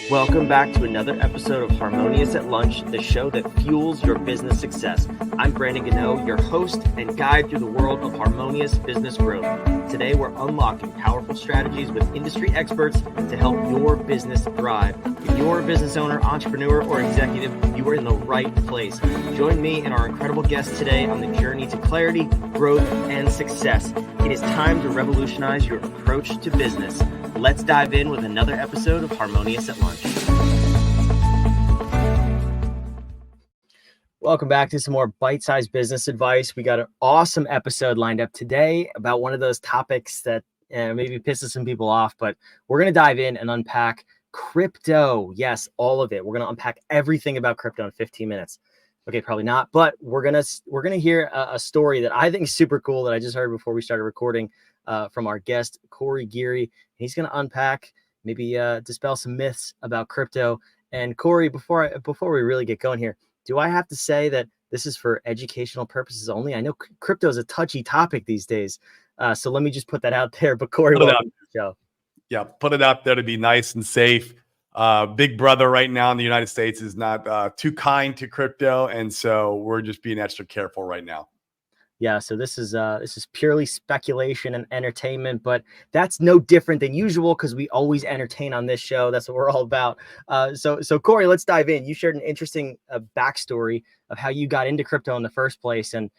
Welcome back to another episode of Harmonious at Lunch, the show that fuels your business success. I'm Brandon Gano, your host and guide through the world of harmonious business growth. Today, we're unlocking powerful strategies with industry experts to help your business thrive. If you're a business owner, entrepreneur, or executive, you are in the right place. Join me and our incredible guests today on the journey to clarity, growth, and success. It is time to revolutionize your approach to business. Let's dive in with another episode of Harmonious at Lunch. Welcome back to some more bite-sized business advice. We got an awesome episode lined up today about one of those topics that maybe pisses some people off, but we're going to dive in and unpack crypto. Yes, all of it. We're going to unpack everything about crypto in 15 minutes. Okay, probably not, but we're gonna hear a story that I think is super cool that I just heard before we started recording from our guest Geary. He's gonna unpack, maybe dispel some myths about crypto. And Corey, before we really get going here, do I have to say that this is for educational purposes only? I know crypto is a touchy topic these days, so let me just put that out there. But Corey, welcome to the show. Yeah, put it out there to be nice and safe. Big brother right now in the United States is not too kind to crypto, and so we're just being extra careful right now. Yeah, so this is purely speculation and entertainment, but that's no different than usual because we always entertain on this show. That's what we're all about. So Corey, let's dive in. You shared an interesting backstory of how you got into crypto in the first place, and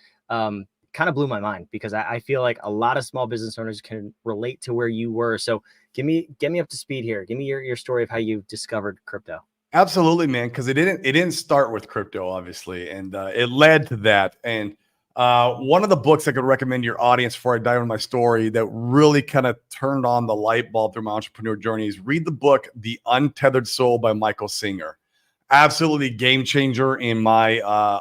kind of blew my mind because I feel like a lot of small business owners can relate to where you were. So get me up to speed here. Give me your story of how you discovered crypto. Absolutely, man, because it didn't start with crypto, obviously, and it led to that. And one of the books I could recommend your audience before I dive into my story that really kind of turned on the light bulb through my entrepreneur journey is read the book The Untethered Soul by Michael Singer. Absolutely game changer in my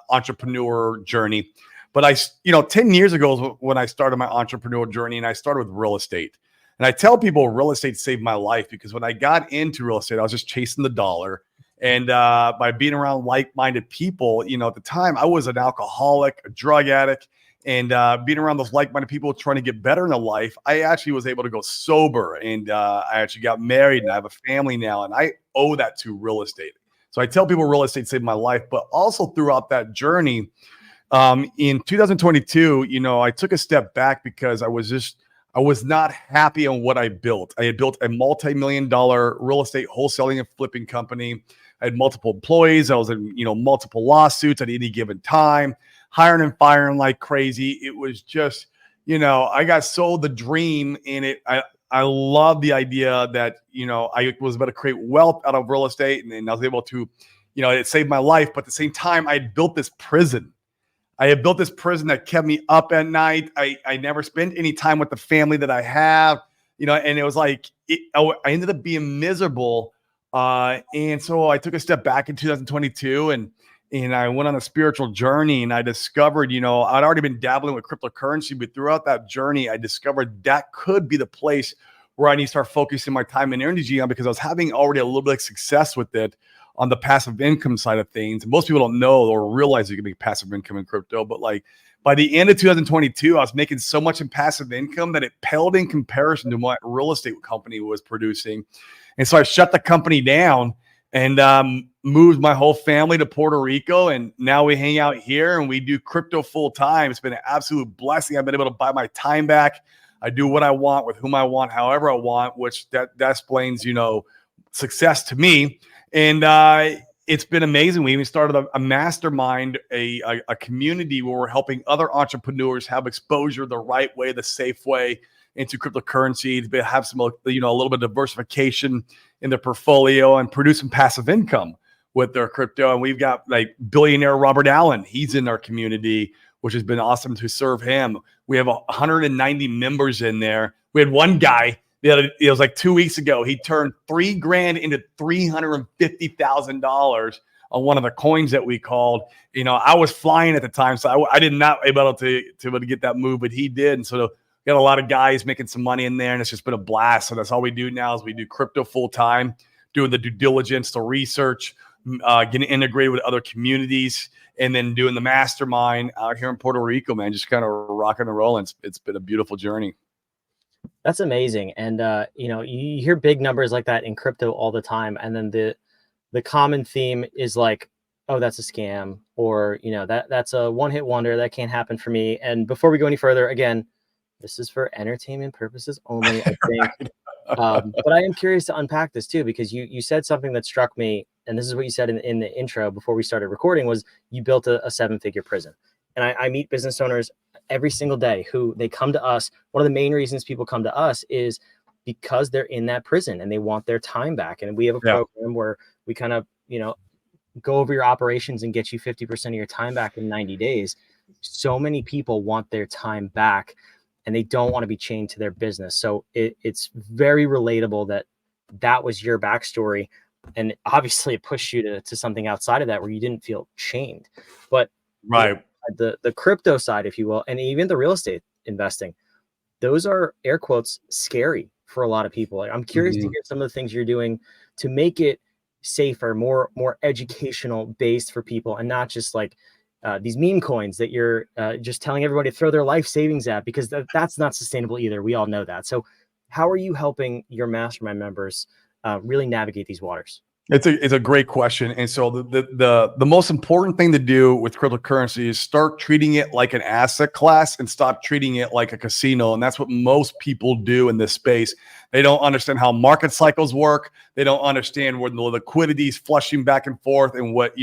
entrepreneur journey. But 10 years ago was when I started my entrepreneur journey, and I started with real estate. And I tell people real estate saved my life because when I got into real estate, I was just chasing the dollar. And by being around like-minded people, at the time I was an alcoholic, a drug addict, and being around those like-minded people trying to get better in their life, I actually was able to go sober. And I actually got married, and I have a family now, and I owe that to real estate. So I tell people real estate saved my life, but also throughout that journey, in 2022, I took a step back because I was not happy on what I built. I had built a multi-million-dollar real estate wholesaling and flipping company. I had multiple employees. I was in, multiple lawsuits at any given time, hiring and firing like crazy. It was just, I got sold the dream in it. I love the idea that, I was able to create wealth out of real estate, and I was able to, it saved my life. But at the same time, I had built this prison. I had built this prison that kept me up at night. I never spent any time with the family that I have, and it was like, I ended up being miserable. And so I took a step back in 2022 and I went on a spiritual journey, and I discovered, I'd already been dabbling with cryptocurrency, but throughout that journey, I discovered that could be the place where I need to start focusing my time and energy on, because I was having already a little bit of success with it on the passive income side of things. Most people don't know or realize you can make passive income in crypto, but like by the end of 2022, I was making so much in passive income that it paled in comparison to what real estate company was producing. And so I shut the company down and moved my whole family to Puerto Rico. And now we hang out here and we do crypto full time. It's been an absolute blessing. I've been able to buy my time back. I do what I want with whom I want, however I want, which that explains, success to me. And it's been amazing. We even started a mastermind, a community where we're helping other entrepreneurs have exposure the right way, the safe way into cryptocurrency, to have some, a little bit of diversification in their portfolio and produce some passive income with their crypto. And we've got like billionaire Robert Allen. He's in our community, which has been awesome to serve him. We have 190 members in there. We had one guy, it was like 2 weeks ago, he turned $3,000 into $350,000 on one of the coins that we called. I was flying at the time, so I did not able to get that move, but he did. And so got a lot of guys making some money in there, and it's just been a blast. So that's all we do now is we do crypto full time, doing the due diligence, the research, getting integrated with other communities, and then doing the mastermind out here in Puerto Rico, man, just kind of rocking and rolling. It's been a beautiful journey. That's amazing. And you hear big numbers like that in crypto all the time. And then the common theme is like, oh, that's a scam, or that's a one-hit wonder. That can't happen for me. And before we go any further, again, this is for entertainment purposes only, I think. Right. But I am curious to unpack this too, because you said something that struck me, and this is what you said in the intro before we started recording, was you built a seven-figure prison. And I meet business owners every single day who they come to us. One of the main reasons people come to us is because they're in that prison and they want their time back. And we have a Yeah. program where we kind of, go over your operations and get you 50% of your time back in 90 days. So many people want their time back and they don't want to be chained to their business. So it's very relatable that was your backstory. And obviously it pushed you to something outside of that where you didn't feel chained. But Right. the crypto side, if you will, and even the real estate investing, those are air quotes scary for a lot of people. I'm curious to Mhm. hear some of the things you're doing to make it safer, more educational based for people, and not just like these meme coins that you're just telling everybody to throw their life savings at, because that's not sustainable either. We all know that. So how are you helping your mastermind members really navigate these waters? It's a great question. And so the most important thing to do with cryptocurrency is start treating it like an asset class and stop treating it like a casino. And that's what most people do in this space. They don't understand how market cycles work. They don't understand where the liquidity is flushing back and forth, and what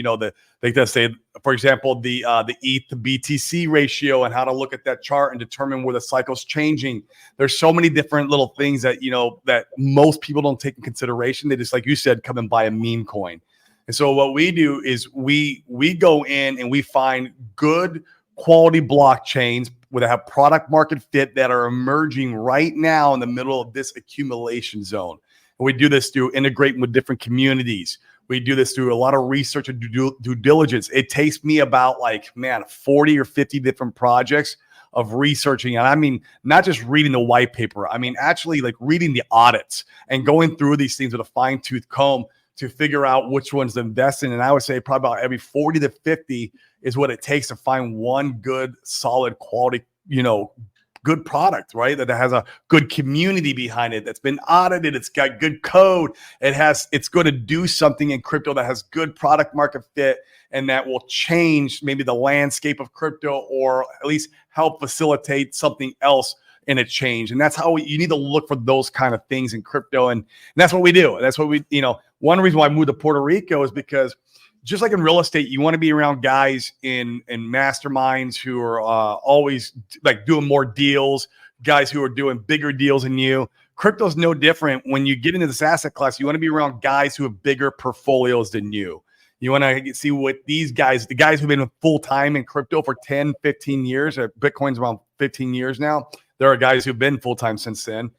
they just say, for example, the ETH to BTC ratio, and how to look at that chart and determine where the cycle's changing. There's so many different little things that that most people don't take in consideration. They just, like you said, come and buy a meme coin. And so what we do is we go in and we find good quality blockchains that have product market fit that are emerging right now in the middle of this accumulation zone. And we do this through integrating with different communities. We do this through a lot of research and due diligence. It takes me about 40 or 50 different projects of researching. And I mean, not just reading the white paper. I mean, actually reading the audits and going through these things with a fine tooth comb to figure out which ones to invest in. And I would say probably about every 40 to 50 is what it takes to find one good, solid quality, good product, right? That has a good community behind it, that's been audited, it's got good code, it's going to do something in crypto that has good product market fit, and that will change maybe the landscape of crypto, or at least help facilitate something else in a change. And that's how you need to look for those kind of things in crypto. And that's what we do. That's what one reason why I moved to Puerto Rico is because, just like in real estate, you want to be around guys in masterminds who are always doing more deals, guys who are doing bigger deals than you. Crypto's no different. When you get into this asset class, you want to be around guys who have bigger portfolios than you. You want to see what the guys who've been full-time in crypto for 10, 15 years, Bitcoin's around 15 years now. There are guys who've been full-time since then.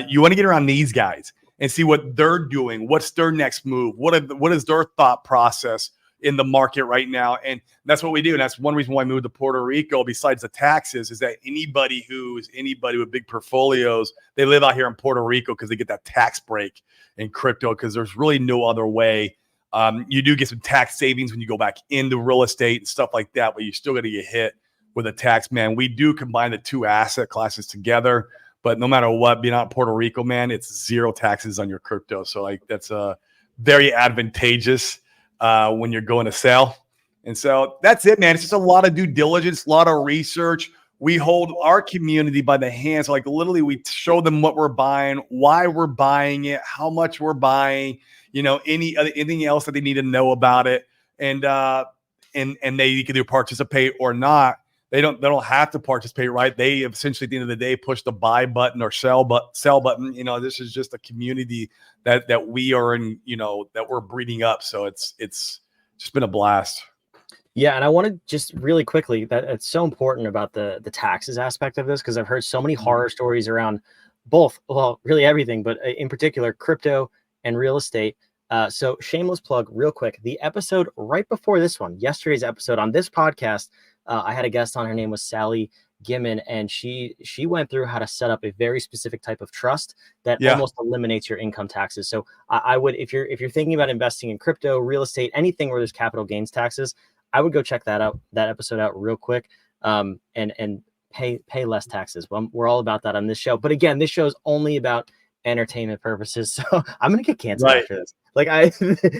You want to get around these guys and see what they're doing. What's their next move? What is their thought process in the market right now? And that's what we do. And that's one reason why I moved to Puerto Rico, besides the taxes, is that anybody with big portfolios, they live out here in Puerto Rico because they get that tax break in crypto, because there's really no other way. You do get some tax savings when you go back into real estate and stuff like that, but you're still going to get hit with a tax, man. We do combine the two asset classes together. But no matter what, being out in Puerto Rico, man, it's zero taxes on your crypto. So that's very advantageous when you're going to sell. And so that's it, man. It's just a lot of due diligence, a lot of research. We hold our community by the hands. Literally, we show them what we're buying, why we're buying it, how much we're buying, anything else that they need to know about it. And they can either participate or not. They don't have to participate, right? They essentially, at the end of the day, push the buy button or sell button. This is just a community that we are in, that we're breeding up. So it's just been a blast. Yeah, and I want to just really quickly, that it's so important about the taxes aspect of this, because I've heard so many horror stories around both, well, really everything, but in particular crypto and real estate. So shameless plug real quick, the episode right before this one, yesterday's episode on this podcast, I had a guest on. Her name was Sally Gimmon, and she went through how to set up a very specific type of trust that almost eliminates your income taxes. So I would, if you're thinking about investing in crypto, real estate, anything where there's capital gains taxes, I would go check that episode out real quick, and pay less taxes. Well, we're all about that on this show. But again, this show is only about entertainment purposes. So I'm gonna get canceled after this. Like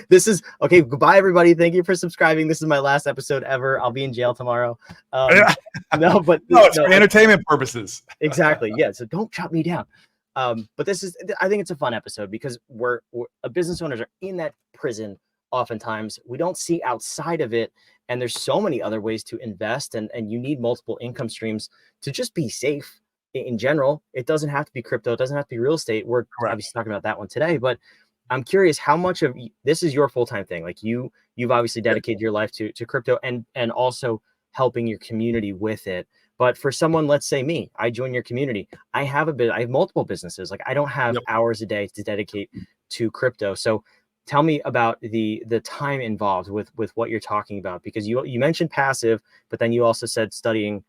this is okay. Goodbye, everybody. Thank you for subscribing. This is my last episode ever. I'll be in jail tomorrow. No, but no, it's for entertainment purposes. Exactly. Yeah. So don't shut me down. But I think it's a fun episode because we're business owners are in that prison. Oftentimes we don't see outside of it. And there's so many other ways to invest, and you need multiple income streams to just be safe in general. It doesn't have to be crypto. It doesn't have to be real estate. We're obviously talking about that one today, but I'm curious how much of this is your full-time thing. Like you've obviously dedicated your life to crypto and also helping your community with it. But for someone, let's say me, I join your community. I have multiple businesses. Like I don't have hours a day to dedicate to crypto. So tell me about the time involved with what you're talking about, because you mentioned passive, but then you also said studying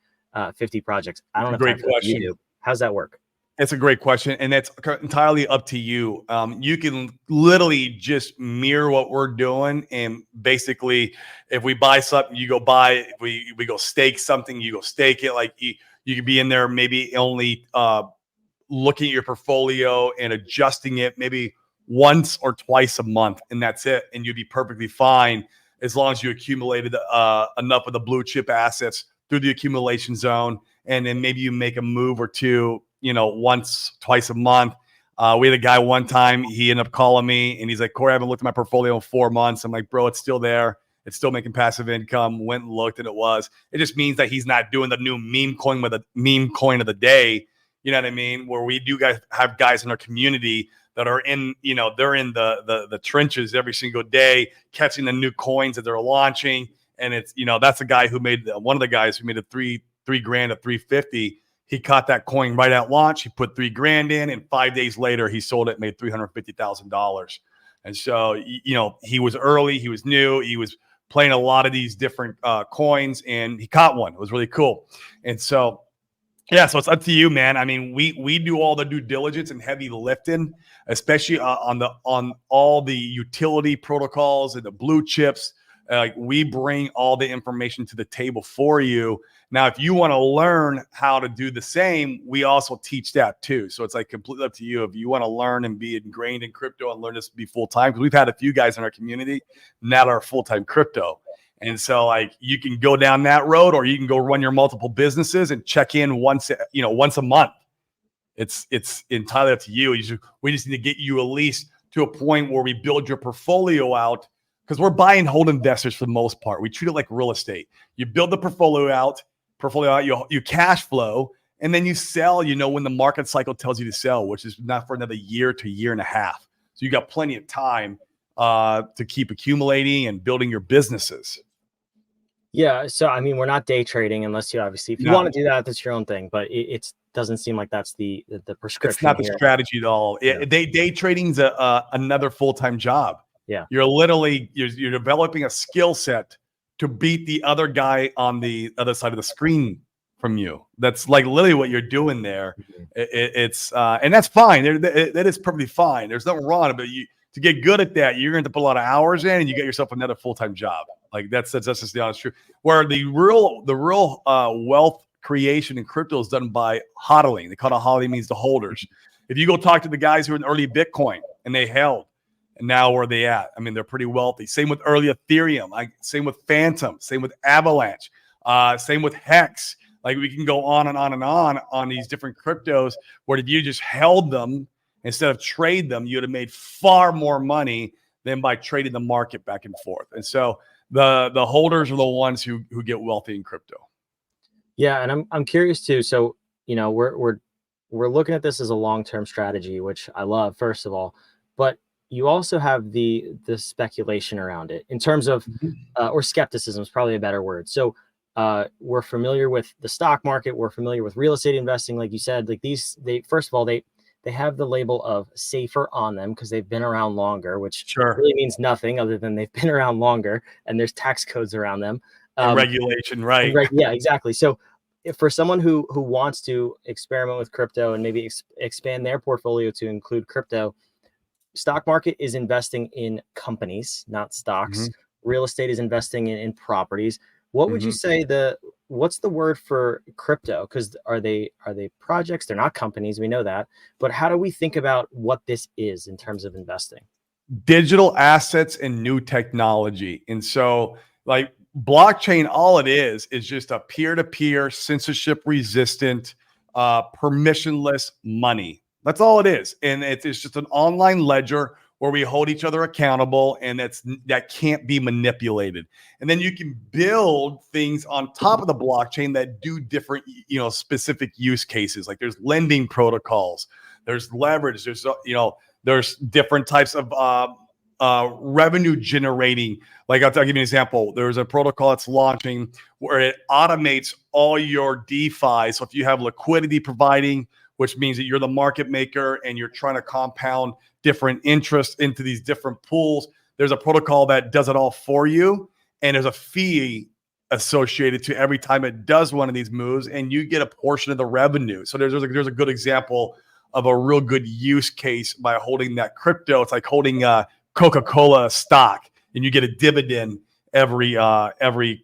50 projects. I don't know. Great question. You do. How's that work? It's a great question, and that's entirely up to you. You can literally just mirror what we're doing, and basically, if we buy something, you go buy it. If we go stake something, you go stake it. Like you could be in there, maybe only looking at your portfolio and adjusting it, maybe once or twice a month, and that's it. And you'd be perfectly fine as long as you accumulated enough of the blue chip assets through the accumulation zone, and then maybe you make a move or two, once, twice a month. We had a guy one time, he ended up calling me and he's like, Corey, I haven't looked at my portfolio in 4 months. I'm like, bro, it's still there. It's still making passive income. Went and looked and it just means that he's not doing the new meme coin of the day. You know what I mean? Where we do have guys in our community that are in, they're in the trenches every single day, catching the new coins that they're launching. And it's, that's a guy who made one of the guys who made a $3 grand at 350. He caught that coin right at launch. He put $3 grand in, and 5 days later he sold it, made $350,000. And so, he was early, he was new, he was playing a lot of these different coins, and he caught one. It was really cool. And so, yeah, so it's up to you, man. I mean, we do all the due diligence and heavy lifting, especially on all the utility protocols and the blue chips. We bring all the information to the table for you. Now, if you want to learn how to do the same, we also teach that too. So it's like completely up to you. If you want to learn and be ingrained in crypto and learn this to be full-time, because we've had a few guys in our community that are full-time crypto. And so you can go down that road, or you can go run your multiple businesses and check in once a month. It's entirely up to you. We just need to get you at least to a point where we build your portfolio out, because we're buy and hold investors for the most part. We treat it like real estate. You build the portfolio out, you cash flow, and then you sell, when the market cycle tells you to sell, which is not for another year to year and a half. So you got plenty of time to keep accumulating and building your businesses. Yeah. So, I mean, we're not day trading unless you want to do that, that's your own thing, but it doesn't seem like that's the prescription. It's not the strategy at all. Yeah. Day trading's another full-time job. Yeah. You're literally, you're developing a skill set to beat the other guy on the other side of the screen from you. That's like literally what you're doing there. Mm-hmm. And that's fine. That is perfectly fine. There's nothing wrong, but to get good at that, you're going to put a lot of hours in, and you get yourself another full-time job. Like that's just the honest truth. Where the real wealth creation in crypto is done by hodling. They call it hodling, means the holders. If you go talk to the guys who are in early Bitcoin and they held, and now where are they at? I mean, they're pretty wealthy. Same with early Ethereum. Same with Phantom. Same with Avalanche. Same with Hex. Like we can go on and on and on these different cryptos, where if you just held them instead of trade them, you'd have made far more money than by trading the market back and forth. And so the holders are the ones who get wealthy in crypto. Yeah, and I'm curious too. So we're looking at this as a long-term strategy, which I love, first of all, but you also have the speculation around it in terms of or skepticism is probably a better word. So we're familiar with the stock market, we're familiar with real estate investing, like you said. Like first of all, they have the label of safer on them because they've been around longer, which really means nothing other than they've been around longer, and there's tax codes around them. Regulation, right? Yeah, exactly. So if for someone who wants to experiment with crypto and maybe expand their portfolio to include crypto, stock market is investing in companies, not stocks. Real estate is investing in properties. What would you say what's the word for crypto? Because are they projects? They're not companies. We know that. But how do we think about what this is in terms of investing? Digital assets and new technology. And so, like blockchain, all it is just a peer-to-peer, censorship resistant, permissionless money. That's all it is. And it's just an online ledger where we hold each other accountable, and that can't be manipulated. And then you can build things on top of the blockchain that do different, specific use cases. Like there's lending protocols, there's leverage, there's different types of revenue generating. Like I'll give you an example. There's a protocol that's launching where it automates all your DeFi. So if you have liquidity providing, which means that you're the market maker and you're trying to compound different interest into these different pools, there's a protocol that does it all for you. And there's a fee associated to every time it does one of these moves, and you get a portion of the revenue. So there's a good example of a real good use case by holding that crypto. It's like holding Coca-Cola stock, and you get a dividend every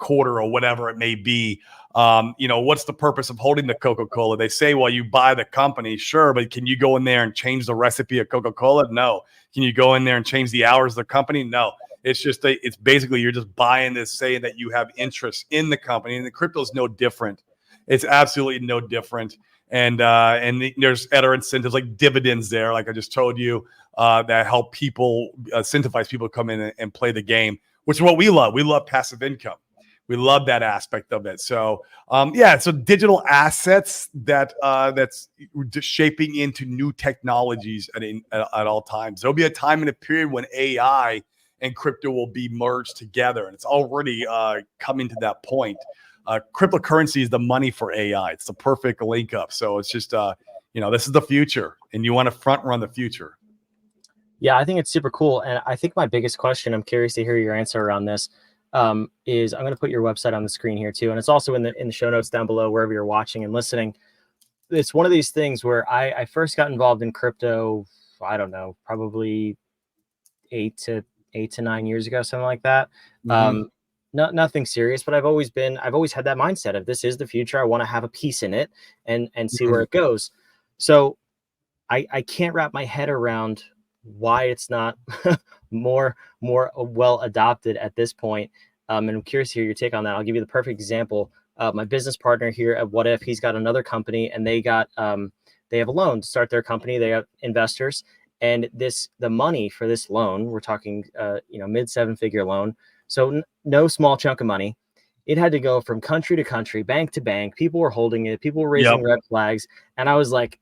quarter or whatever it may be. What's the purpose of holding the Coca-Cola? They say, well, you buy the company, sure, but can you go in there and change the recipe of Coca-Cola? No. Can you go in there and change the hours of the company? No. It's basically you're just buying this, saying that you have interest in the company, and the crypto is no different. It's absolutely no different. And there's other incentives like dividends there, like I just told you, that help people, incentivize people to come in and play the game, which is what we love. We love passive income. We love that aspect of it. So, so digital assets that's shaping into new technologies at all times. There'll be a time and a period when AI and crypto will be merged together, and it's already coming to that point. Cryptocurrency is the money for AI. It's the perfect link up. So it's just, this is the future, and you want to front run the future. Yeah, I think it's super cool. And I think my biggest question, I'm curious to hear your answer around this, is I'm going to put your website on the screen here too. And it's also in the show notes down below, wherever you're watching and listening. It's one of these things where I first got involved in crypto, I don't know, probably 8 to 9 years ago, something like that. Mm-hmm. Nothing serious, but I've always had that mindset of this is the future. I want to have a piece in it and see where it goes. So I can't wrap my head around why it's not more well adopted at this point. And I'm curious to hear your take on that. I'll give you the perfect example. My business partner here at What If, he's got another company, and they have a loan to start their company. They have investors, and the money for this loan, we're talking mid 7-figure loan. So no small chunk of money. It had to go from country to country, bank to bank. People were holding it. People were raising red flags. And I was like,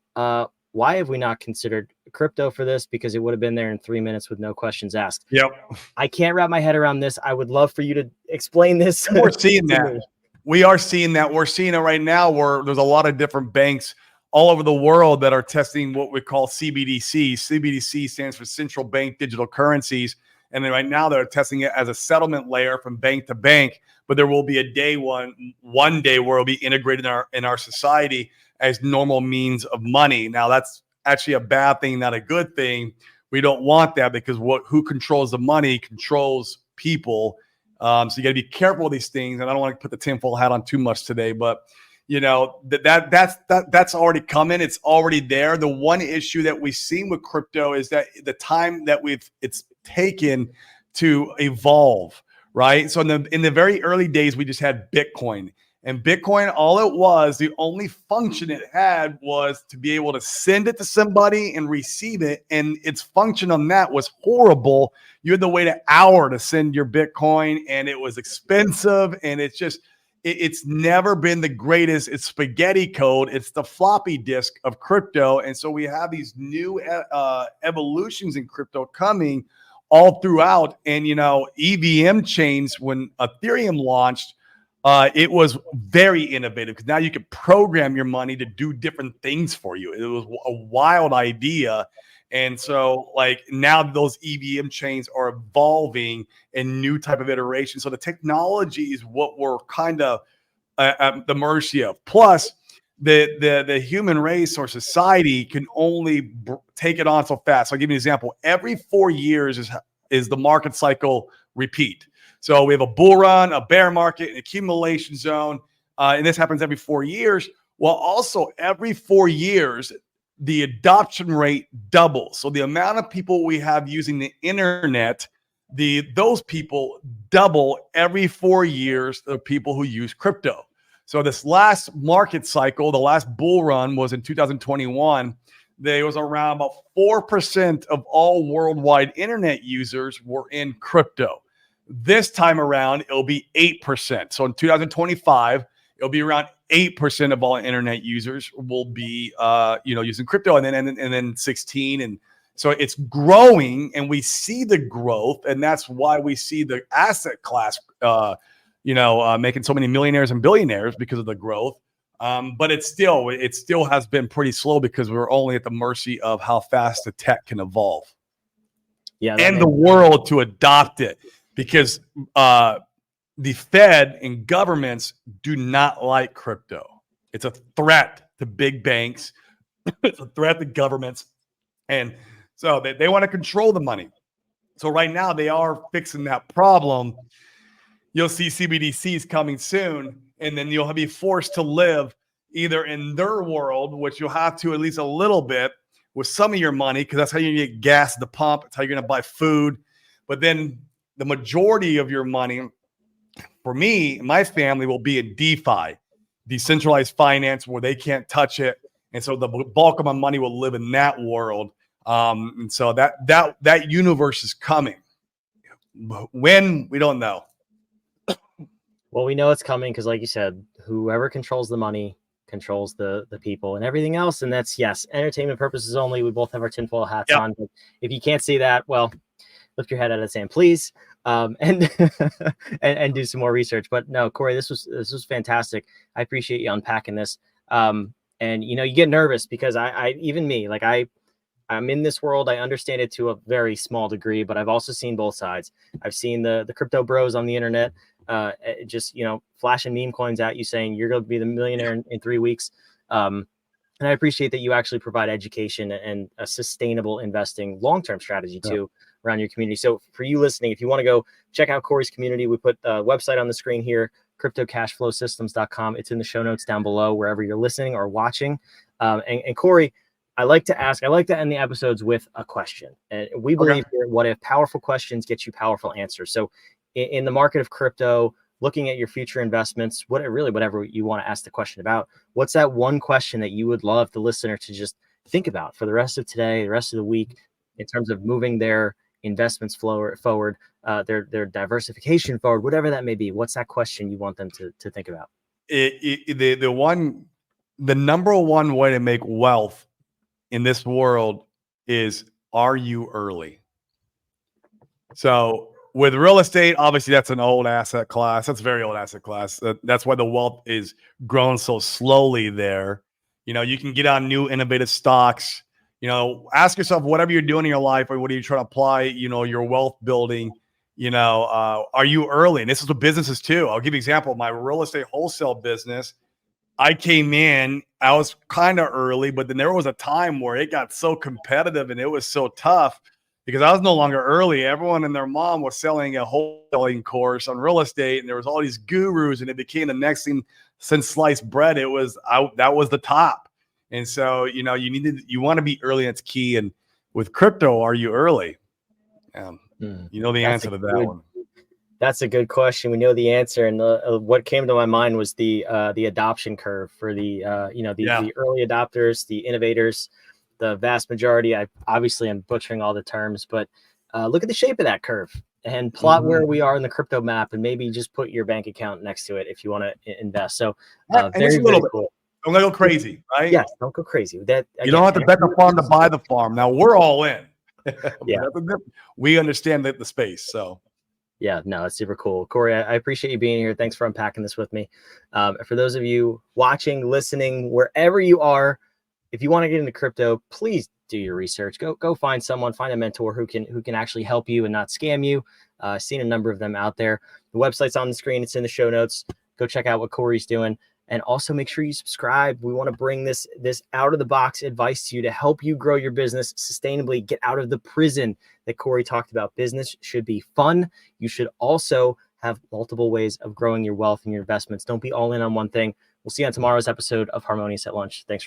why have we not considered crypto for this? Because it would have been there in 3 minutes with no questions asked. Yep. I can't wrap my head around this. I would love for you to explain this. We're seeing that. We are seeing that. We're seeing it right now where there's a lot of different banks all over the world that are testing what we call CBDC. CBDC stands for central bank digital currencies. And then right now they're testing it as a settlement layer from bank to bank. But there will be a day one day where it'll be integrated in our society as normal means of money. Now that's actually a bad thing, not a good thing. We don't want that because who controls the money controls people. So you got to be careful with these things. And I don't want to put the tinfoil hat on too much today, but that's already coming. It's already there. The one issue that we've seen with crypto is that the time that it's taken to evolve, right? So in the very early days, we just had Bitcoin. And Bitcoin, all it was, the only function it had was to be able to send it to somebody and receive it. And its function on that was horrible. You had to wait an hour to send your Bitcoin, and it was expensive. And it's never been the greatest. It's spaghetti code. It's the floppy disk of crypto. And so we have these new evolutions in crypto coming all throughout. And, EVM chains, when Ethereum launched, it was very innovative because now you can program your money to do different things for you. It was a wild idea. And so now those EVM chains are evolving in new type of iteration. So the technology is what we're kind of at the mercy of. Plus the human race or society can only take it on so fast. So I'll give you an example. Every 4 years is the market cycle repeat. So we have a bull run, a bear market, an accumulation zone, and this happens every 4 years. Well, also every 4 years, the adoption rate doubles. So the amount of people we have using the internet, those people double every 4 years, the people who use crypto. So this last market cycle, the last bull run was in 2021. There was around about 4% of all worldwide internet users were in crypto. This time around, it'll be 8%. So in 2025, it'll be around 8% of all internet users will be, using crypto, and then 16, and so it's growing, and we see the growth, and that's why we see the asset class, making so many millionaires and billionaires because of the growth. But it still has been pretty slow because we're only at the mercy of how fast the tech can evolve, and the world to adopt it, because the Fed and governments do not like crypto. It's a threat to big banks. It's a threat to governments. And so they want to control the money. So right now they are fixing that problem. You'll see CBDCs coming soon, and then you'll be forced to live either in their world, which you'll have to at least a little bit with some of your money, because that's how you get gas at the pump. It's how you're going to buy food. But then the majority of your money, for me, my family, will be in DeFi, decentralized finance, where they can't touch it. And so the bulk of my money will live in that world. And so that universe is coming. When, we don't know. Well, we know it's coming because, like you said, whoever controls the money controls the people and everything else. And that's, yes, entertainment purposes only. We both have our tinfoil hats on. But if you can't see that, well, lift your head out of the sand, please, and do some more research. But no, Corey, this was fantastic. I appreciate you unpacking this. And you get nervous because I'm in this world. I understand it to a very small degree, but I've also seen both sides. I've seen the crypto bros on the internet, just flashing meme coins at you saying you're going to be the millionaire in 3 weeks. And I appreciate that you actually provide education and a sustainable investing long-term strategy too around your community. So for you listening, if you want to go check out Corey's community, we put the website on the screen here, cryptocashflowsystems.com. It's in the show notes down below, wherever you're listening or watching. And Corey, I like to end the episodes with a question. And we believe here, what if powerful questions get you powerful answers? So in the market of crypto, looking at your future investments, whatever you want to ask the question about, what's that one question that you would love the listener to just think about for the rest of today, the rest of the week, in terms of moving their investments forward, their diversification forward, whatever that may be? What's that question you want them to think about? The number one way to make wealth in this world is, are you early? So with real estate, obviously that's an old asset class. That's a very old asset class. That's why the wealth is growing so slowly there. You can get on new innovative stocks. Ask yourself, whatever you're doing in your life, or what are you trying to apply, your wealth building, are you early? And this is with businesses too. I'll give you an example. My real estate wholesale business, I came in, I was kind of early, but then there was a time where it got so competitive and it was so tough because I was no longer early. Everyone and their mom was selling a wholesaling course on real estate, and there was all these gurus, and it became the next thing since sliced bread. That was the top. And so, you want to be early. And it's key. And with crypto, are you early? You know the answer to that one. That's a good question. We know the answer, and what came to my mind was the adoption curve for the early adopters, the innovators, the vast majority. I obviously am butchering all the terms, but look at the shape of that curve and plot where we are in the crypto map, and maybe just put your bank account next to it if you want to invest. So very cool. Don't go crazy, right? Yes, don't go crazy. That you don't have to bet the farm to buy the farm. Now we're all in. We understand the space. So yeah, no, it's super cool. Corey, I appreciate you being here. Thanks for unpacking this with me. For those of you watching, listening, wherever you are, if you want to get into crypto, please do your research. Go find someone, find a mentor who can actually help you and not scam you. I've seen a number of them out there. The website's on the screen. It's in the show notes. Go check out what Corey's doing. And also make sure you subscribe. We want to bring this out of the box advice to you to help you grow your business sustainably, get out of the prison that Corey talked about. Business should be fun. You should also have multiple ways of growing your wealth and your investments. Don't be all in on one thing. We'll see you on tomorrow's episode of Harmonious at Lunch. Thanks for being